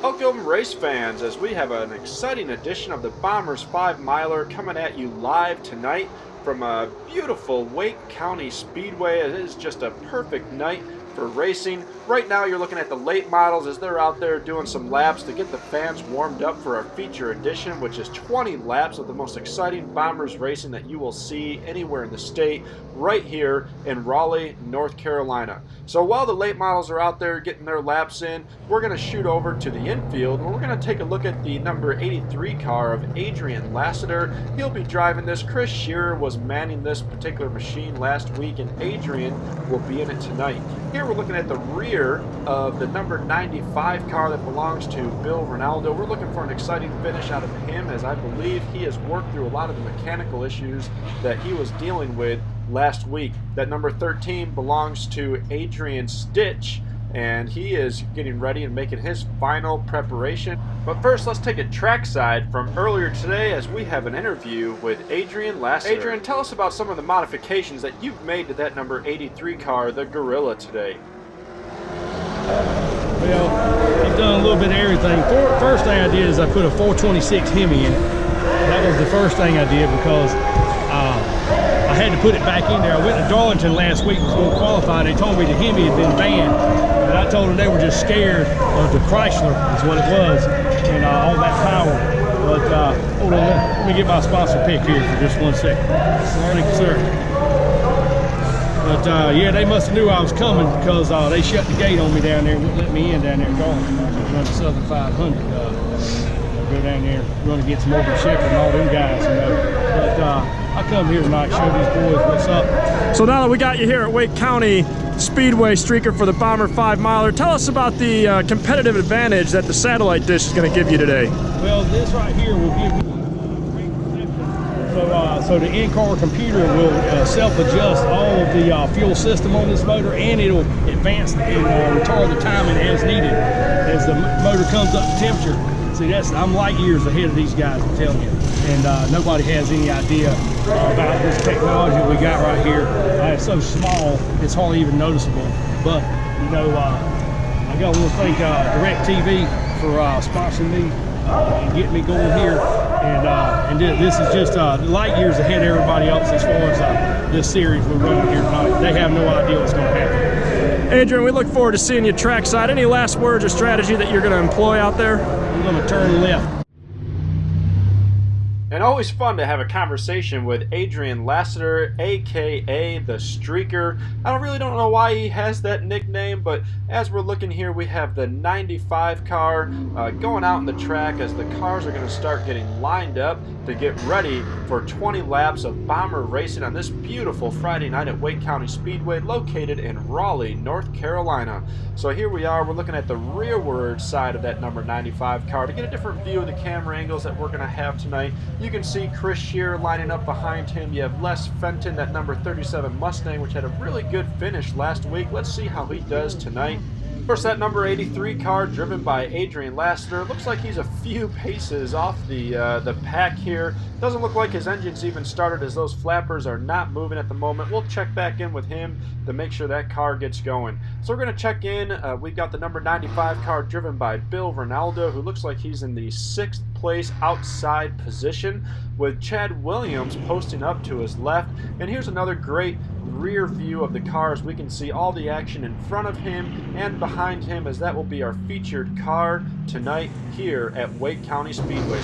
Welcome race fans, as we have an exciting edition of the Bombers 5-miler coming at you live tonight from a beautiful Wake County Speedway. It is just a perfect night for racing. Right now you're looking at the late models as they're out there doing some laps to get the fans warmed up for our feature edition, which is 20 laps of the most exciting Bombers racing that you will see anywhere in the state, right here in Raleigh, North Carolina. So while the late models are out there getting their laps in, we're going to shoot over to the infield where we're going to take a look at the number 83 car of Adrian Lassiter. He'll be driving this. Chris Shearer was manning this particular machine last week, and Adrian will be in it tonight. Here we're looking at the rear of the number 95 car that belongs to Bill Ronaldo. We're looking for an exciting finish out of him, as I believe he has worked through a lot of the mechanical issues that he was dealing with last week. That number 13 belongs to Adrian Stitch, and he is getting ready and making his final preparation. But first, let's take a trackside from earlier today as we have an interview with Adrian Lassiter. Adrian, tell us about some of the modifications that you've made to that number 83 car, the Gorilla, today. Well, I've done a little bit of everything. First thing I did is I put a 426 Hemi in. That was the first thing I did because I had to put it back in there. I went to Darlington last week, was going to qualify. They told me the Hemi had been banned, but I told them they were just scared of the Chrysler, is what it was, and all that power. But hold on, let me get my sponsor pick here for just 1 second. Thank you, sir. But yeah, they must have knew I was coming because they shut the gate on me down there and wouldn't let me in down there in Darlington. I was running Southern 500. Go down there and run against Morgan Shepherd and all them guys, you know. But I come here tonight to show these boys what's up. So now that we got you here at Wake County Speedway Streaker for the Bomber 5-miler, tell us about the competitive advantage that the satellite dish is going to give you today. Well, this right here will give me great reception. So the in-car computer will self-adjust all of the fuel system on this motor, and it'll advance and retard the timing as needed as the motor comes up to temperature. See, I'm light years ahead of these guys, I'm telling you. And nobody has any idea about this technology we got right here. It's so small, it's hardly even noticeable. But, you know, I got to thank DirecTV for sponsoring me and getting me going here. And this is just light years ahead of everybody else as far as this series we're running here tonight. They have no idea what's going to happen. Adrian, we look forward to seeing you trackside. Any last words or strategy that you're going to employ out there? I'm going to turn left. And always fun to have a conversation with Adrian Lassiter, aka the Streaker. I really don't know why he has that nickname, but as we're looking here, we have the 95 car going out in the track as the cars are going to start getting lined up to get ready for 20 laps of Bomber racing on this beautiful Friday night at Wake County Speedway, located in Raleigh, North Carolina. So here we are, we're looking at the rearward side of that number 95 car to get a different view of the camera angles that we're going to have tonight. You can see Chris Shearer lining up behind him. You have Les Fenton, that number 37 Mustang, which had a really good finish last week. Let's see how he does tonight. Of course, that number 83 car driven by Adrian Lassiter looks like he's a few paces off the pack here. Doesn't look like his engine's even started, as those flappers are not moving at the moment. We'll check back in with him to make sure that car gets going. So we're going to check in. We've got the number 95 car driven by Bill Ronaldo, who looks like he's in the 6th place outside position, with Chad Williams posting up to his left. And here's another great rear view of the cars. We can see all the action in front of him and behind him, as that will be our featured car tonight here at Wake County Speedway.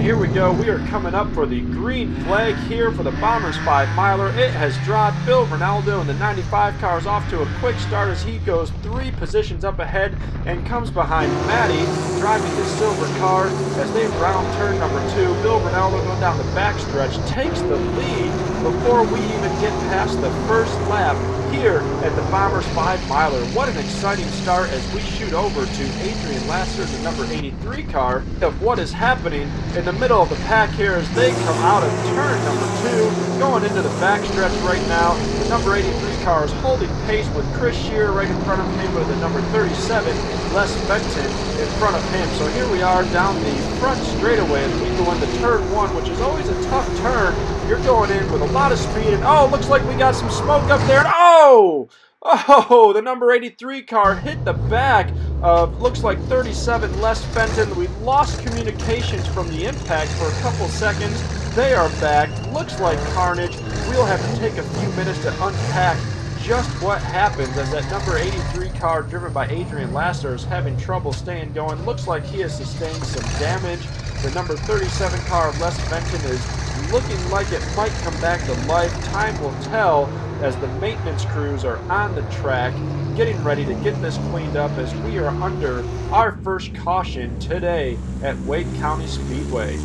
Here we go. We are coming up for the green flag here for the Bombers 5-miler. It has dropped. Bill Ronaldo in the 95 car is off to a quick start as he goes 3 positions up ahead and comes behind Matty driving the silver car as they round turn number 2. Bill Ronaldo going down the backstretch takes the lead before we even get past the first lap here at the Bombers 5-miler. What an exciting start as we shoot over to Adrian Lassiter, the number 83 car, of what is happening in the middle of the pack here as they come out of turn number 2, going into the backstretch right now. The number 83 car is holding pace with Chris Shearer right in front of him, with the number 37, Les Fenton, in front of him. So here we are down the front straightaway as we go into turn 1, which is always a tough turn. You're going in with a lot of speed, and oh, looks like we got some smoke up there. Oh! Oh, the number 83 car hit the back of, looks like 37 Les Fenton. We lost communications from the impact for a couple seconds. They are back. Looks like carnage. We'll have to take a few minutes to unpack just what happens as that number 83 car driven by Adrian Lassiter is having trouble staying going. Looks like he has sustained some damage. The number 37 car of Les Fenton is looking like it might come back to life. Time will tell as the maintenance crews are on the track getting ready to get this cleaned up as we are under our first caution today at Wake County Speedway.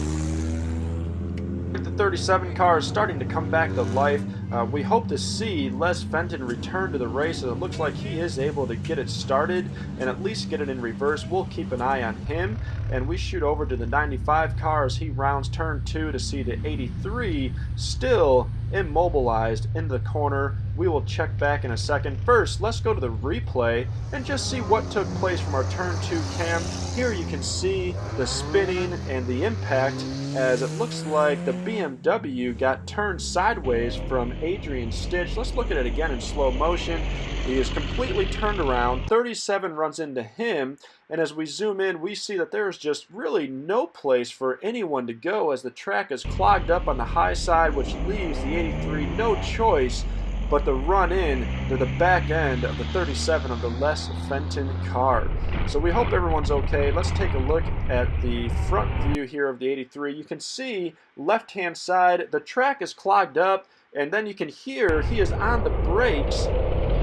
The 37 car is starting to come back to life. We hope to see Les Fenton return to the race, and it looks like he is able to get it started and at least get it in reverse. We'll keep an eye on him, and we shoot over to the 95 car as he rounds turn 2 to see the 83 still immobilized in the corner. We will check back in a second. First, let's go to the replay and just see what took place from our turn 2 cam. Here you can see the spinning and the impact as it looks like the BMW got turned sideways from Adrian's stitch. Let's look at it again in slow motion. He is completely turned around. 37 runs into him, and as we zoom in, we see that there is just really no place for anyone to go as the track is clogged up on the high side, which leaves the 83 no choice but to run in to the back end of the 37 of the Les Fenton car. So we hope everyone's okay. Let's take a look at the front view here of the 83. You can see left-hand side, the track is clogged up, and then you can hear he is on the brakes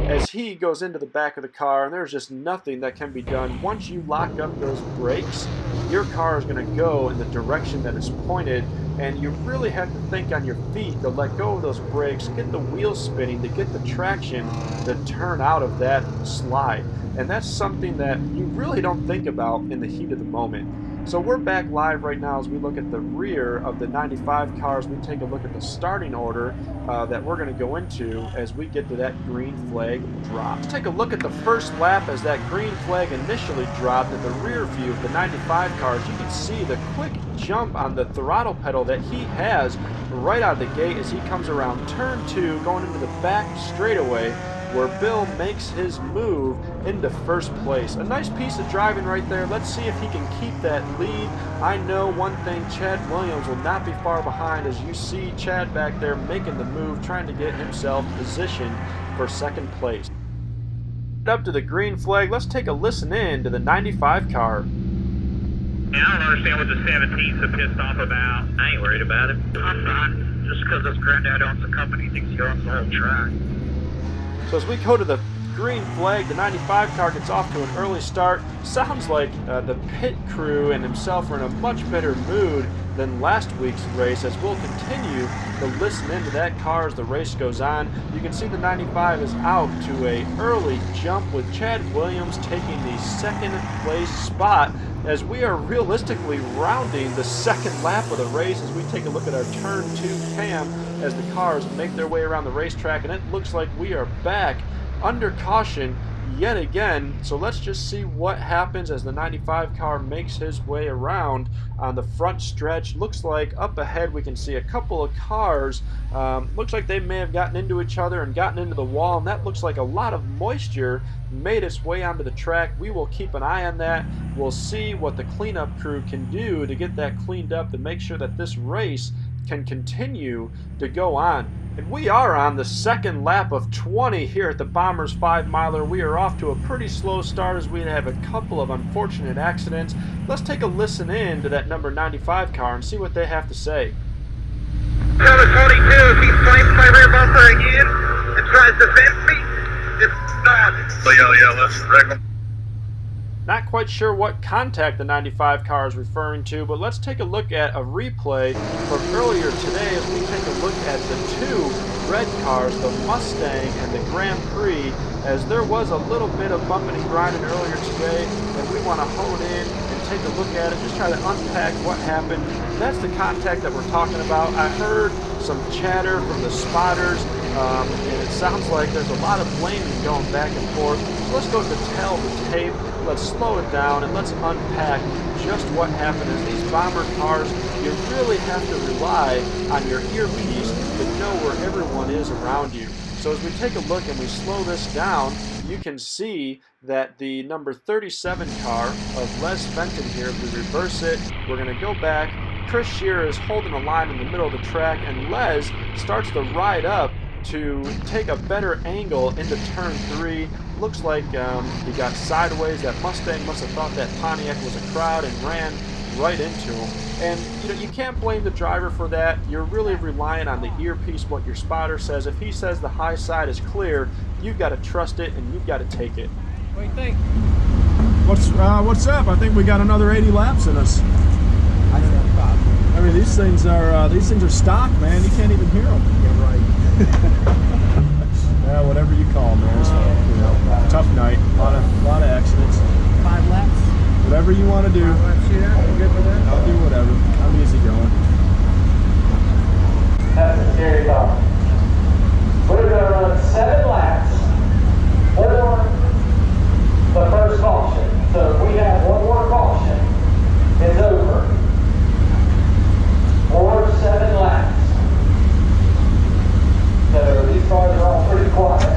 as he goes into the back of the car, and there's just nothing that can be done. Once you lock up those brakes, your car is going to go in the direction that is pointed, and you really have to think on your feet to let go of those brakes, get the wheels spinning, to get the traction to turn out of that slide. And that's something that you really don't think about in the heat of the moment. So we're back live right now as we look at the rear of the 95 cars. We take a look at the starting order that we're going to go into as we get to that green flag drop. Let's take a look at the first lap as that green flag initially dropped at the rear view of the 95 cars. You can see the quick jump on the throttle pedal that he has right out of the gate as he comes around turn 2 going into the back straightaway, where Bill makes his move into first place. A nice piece of driving right there. Let's see if he can keep that lead. I know one thing, Chad Williams will not be far behind as you see Chad back there making the move, trying to get himself positioned for second place. Up to the green flag, let's take a listen in to the 95 car. Yeah, I don't understand what the 17's so pissed off about. I ain't worried about it. I'm not. Just because this granddad owns the company thinks he owns the whole track. So as we go to the green flag, the 95 car gets off to an early start. Sounds like the pit crew and himself are in a much better mood than last week's race as we'll continue to listen into that car as the race goes on. You can see the 95 is out to a early jump with Chad Williams taking the second place spot as we are realistically rounding the second lap of the race as we take a look at our turn 2 cam as the cars make their way around the racetrack, and it looks like we are back under caution yet again. So let's just see what happens as the 95 car makes his way around on the front stretch. Looks like up ahead we can see a couple of cars. Looks like they may have gotten into each other and gotten into the wall, and that looks like a lot of moisture made its way onto the track. We will keep an eye on that. We'll see what the cleanup crew can do to get that cleaned up to make sure that this race can continue to go on. And we are on the second lap of 20 here at the Bombers 5-miler. We are off to a pretty slow start as we have a couple of unfortunate accidents. Let's take a listen in to that number 95 car and see what they have to say. Number 22, if he flames my rear bumper again and tries to fence me, it's not. So yeah, let's wreck him. Not quite sure what contact the 95 car is referring to, but let's take a look at a replay from earlier today as we take a look at the two red cars, the Mustang and the Grand Prix, as there was a little bit of bumping and grinding earlier today, and we want to hone in and take a look at it, just try to unpack what happened. That's the contact that we're talking about. I heard some chatter from the spotters, and it sounds like there's a lot of blaming going back and forth. So let's go to the tail of the tape. Let's slow it down and let's unpack just what happened. As these bomber cars, you really have to rely on your earpiece to know where everyone is around you. So as we take a look and we slow this down, you can see that the number 37 car of Les Fenton here, if we reverse it, we're going to go back. Chris Shearer is holding a line in the middle of the track, and Les starts to ride up to take a better angle into turn 3. Looks like he got sideways. That Mustang must have thought that Pontiac was a crowd and ran right into him. And you can't blame the driver for that. You're really relying on the earpiece, what your spotter says. If he says the high side is clear, you've got to trust it and you've got to take it. What do you think? What's up? I think we got another 80 laps in us. I mean, these things are stock, man. You can't even hear them. Yeah, right. Yeah, whatever you call them, man. So, tough night. A lot of accidents. 5 laps. Whatever you want to do. 5 laps, see that? You good with that? I'll do whatever. I'm easy going. That's a scary thought. We're going to run 7 laps for the first caution. So if we have one more caution, it's over. Or 7 laps. So these cars are all pretty quiet.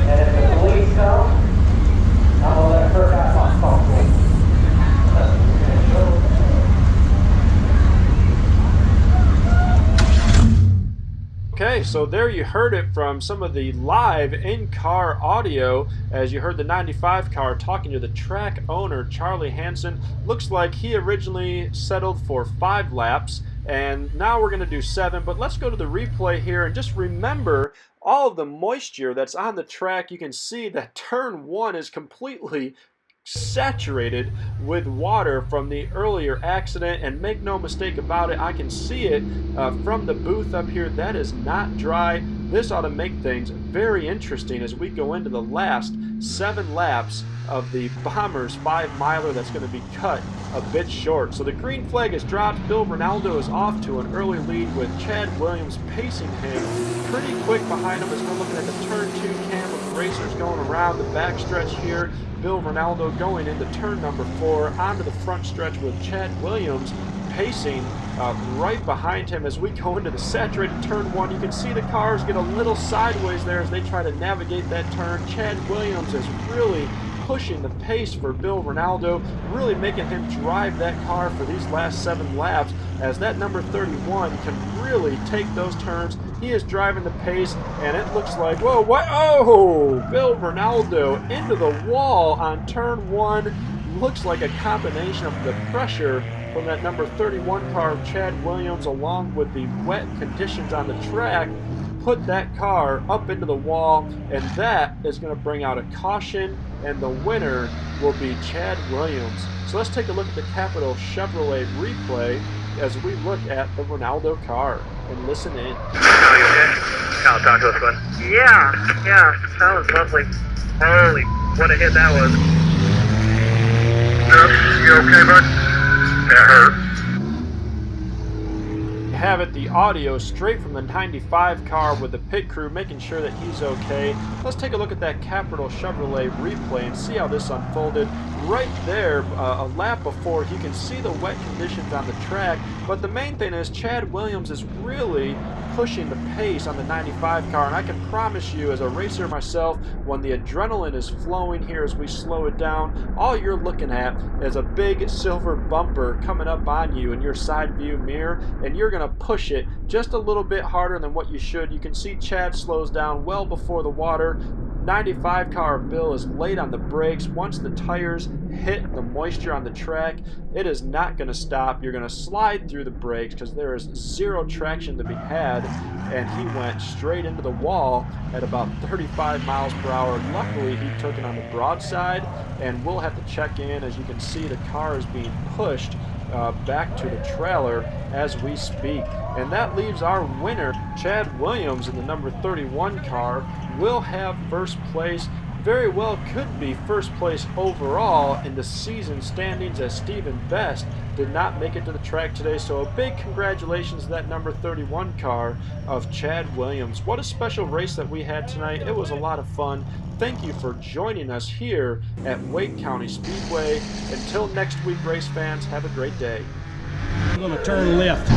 And if the police come, I'm going to let Kirk out my phone. Okay, so there you heard it from some of the live in-car audio as you heard the 95 car talking to the track owner, Charlie Hansen. Looks like he originally settled for 5 laps, and now we're going to do 7. But let's go to the replay here and just remember all of the moisture that's on the track. You can see that turn 1 is completely saturated with water from the earlier accident, and make no mistake about it, I can see it from the booth up here. That is not dry. This ought to make things very interesting as we go into the last 7 laps of the Bombers 5-miler that's going to be cut a bit short. So the green flag is dropped. Bill Ronaldo is off to an early lead with Chad Williams pacing him pretty quick behind him as we're looking at the turn 2 cam with the racers going around the backstretch here. Bill Ronaldo going into turn number 4 onto the front stretch with Chad Williams pacing right behind him as we go into the saturated turn 1. You can see the cars get a little sideways there as they try to navigate that turn. Chad Williams is really pushing the pace for Bill Ronaldo, really making him drive that car for these last 7 laps as that number 31 can really take those turns. He is driving the pace, and it looks like, whoa, what? Oh, Bill Ronaldo into the wall on turn 1. Looks like a combination of the pressure from that number 31 car of Chad Williams along with the wet conditions on the track put that car up into the wall, and that is going to bring out a caution, and the winner will be Chad Williams. So let's take a look at the Capital Chevrolet replay as we look at the Ronaldo car and listen in. I'll talk to us, bud. Yeah, that was lovely. Holy, what a hit that was. You okay, bud? That hurt. Have it the audio straight from the 95 car with the pit crew making sure that he's okay. Let's take a look at that Capital Chevrolet replay and see how this unfolded. Right there, a lap before, you can see the wet conditions on the track, but the main thing is Chad Williams is really pushing the pace on the 95 car, and I can promise you as a racer myself, when the adrenaline is flowing here as we slow it down, all you're looking at is a big silver bumper coming up on you in your side view mirror, and you're going to push it just a little bit harder than what you should. You can see Chad slows down well before the water. 95 car of Bill is late on the brakes. Once the tires hit the moisture on the track, it is not going to stop. You're going to slide through the brakes because there is zero traction to be had, and he went straight into the wall at about 35 miles per hour. Luckily, he took it on the broadside, and we'll have to check in. As you can see, the car is being pushed back to the trailer as we speak. And that leaves our winner, Chad Williams, in the number 31 car, will have first place. Very well could be first place overall in the season standings, as Stephen Best did not make it to the track today. So a big congratulations to that number 31 car of Chad Williams. What a special race that we had tonight. It was a lot of fun. Thank you for joining us here at Wake County Speedway. Until next week, race fans, have a great day. I'm going to turn left.